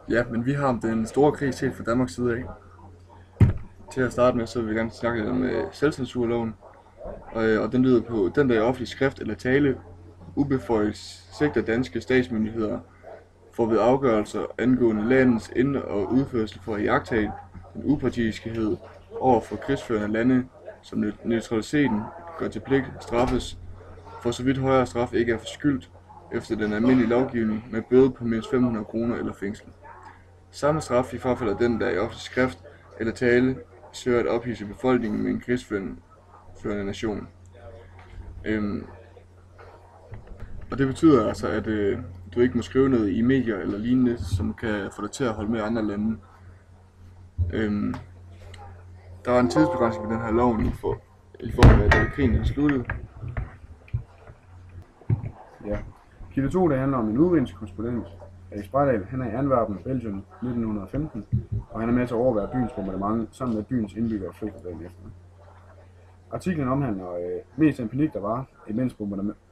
Ja, men vi har den store krig set fra Danmarks side af. Til at starte med, så vil vi gerne snakke lidt om selvcensurloven. Og den lyder på, den der i offentlig skrift eller tale ubeføjet sigter danske statsmyndigheder for ved afgørelser angående landets ind- og udførsel for at iagttage den upartiskhed over for krigsførende lande, som neutraliteten gør til pligt straffes, for så vidt højere straf ikke er forskyldt efter den almindelige lovgivning med bøde på mindst 500 kroner eller fængsel. Samme straf i frafald af den, der i offentlig skrift eller tale søger at ophidse befolkningen med en krigsførende nation. Og det betyder altså, at du ikke må skrive noget i medier eller lignende, som kan få dig til at holde med andre lande. Der var en tidsbegrænsning på den her lov i form af, at krigen er sluttet. Ja. Kilde 2, der handler om en udviklingskorrespondent. Erik Spardal, han er i Antwerpen, Belgien 1915, og han er med til at overvære byens bombardement, sammen med byens indbyggere flygter dagen efter. Artiklen omhandler mest den panik, der var, imens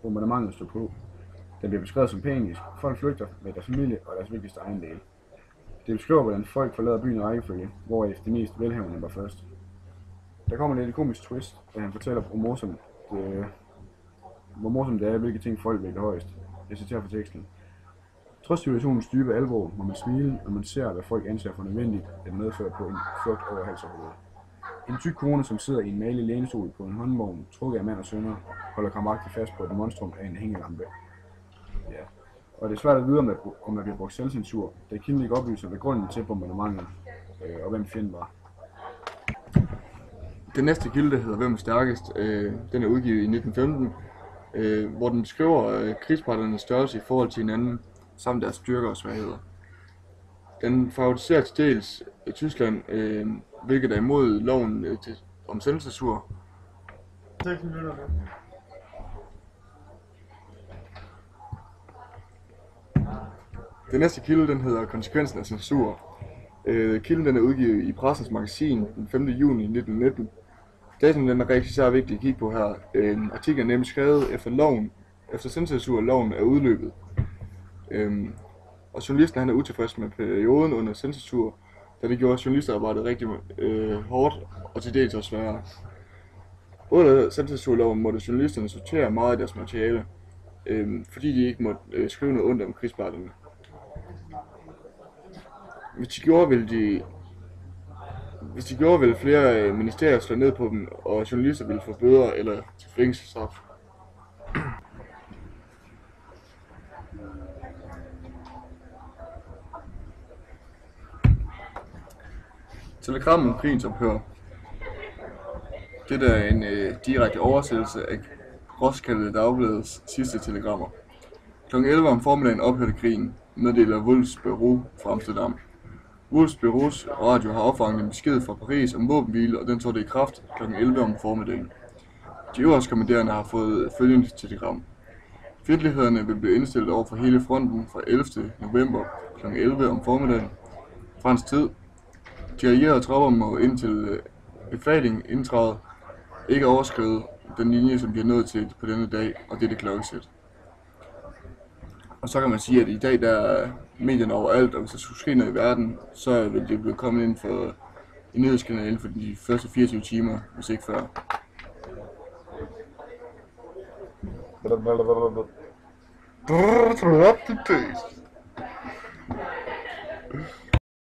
bombardementet stod på. Den bliver beskrevet som panisk. Folk flygter med deres familie og deres vigtigste ejendele. Det beskriver, hvordan folk forlader byen i rækkefølge, hvoraf de mest velhavende var først. Der kommer lidt et komisk twist, da han fortæller, hvor morsomt det er, hvilke ting folk vægter højst. Jeg citerer fra teksten. Trods situationens dybe alvor må man smile, når man ser, hvad folk anser for nødvendigt at medføre på en flugt over hals og hoved. En tyk kone, som sidder i en malig lænestol på en håndvogn, trukket af mand og sønner, holder krampagtigt fast på et monstrum af en hængelampe. Ja. Og det er svært at vide, om der bliver brugt selvcensur, da kilden ikke oplyser, hvad grunden til bombardementet og hvem fjenden var. Den næste kilde, der hedder Hvem er stærkest, den er udgivet i 1915, hvor den beskriver krigsparternes størrelse i forhold til hinanden, samt deres styrker og svagheder. Den favoriserer til dels Tyskland, hvilket er imod loven om selvcensur. Den næste kilde, den hedder Konsekvensen af censur. Kilden den er udgivet i Pressens Magasin den 5. juni 1919. Datoen den er rigtig især vigtig at kigge på her. Artiklen er nemlig skrevet efter censurloven er udløbet. Og journalisten han er utilfreds med perioden under censur, da det gjorde journalistarbejdet rigtig hårdt og til dels også sværere. Under censurloven måtte journalisterne sortere meget af deres materiale, fordi de ikke måtte skrive noget ondt om krigsparterne. Hvis de gjorde, ville flere ministerier slå ned på dem, og journalister ville få bøder eller til fængselsstraf. Telegrammet om krigens ophør. Dette er en direkte oversættelse af Roskilde Dagbladets sidste telegrammer. Kl. 11 om formiddagen ophørte krigen, meddeler Wolfs Bureau fra Amsterdam. Wolfs Bureaus radio har opfanget en besked fra Paris om våbenhvile, og den trådte i kraft kl. 11 om formiddagen. De øverste kommanderende har fået følgende telegram. Fjendtlighederne vil blive indstillet over for hele fronten fra 11. november kl. 11 om formiddagen. Fransk tid. De allierede tropper må indtil befaling indtræde, ikke overskride den linje, som de er nået til på denne dag, og dette klokkesæt. Og så kan man sige, at i dag der er medierne overalt, og hvis der skulle ske noget i verden, så vil det blive kommet ind for en nyhedskanal inden for de første 24 timer, hvis ikke før. Drop the taste.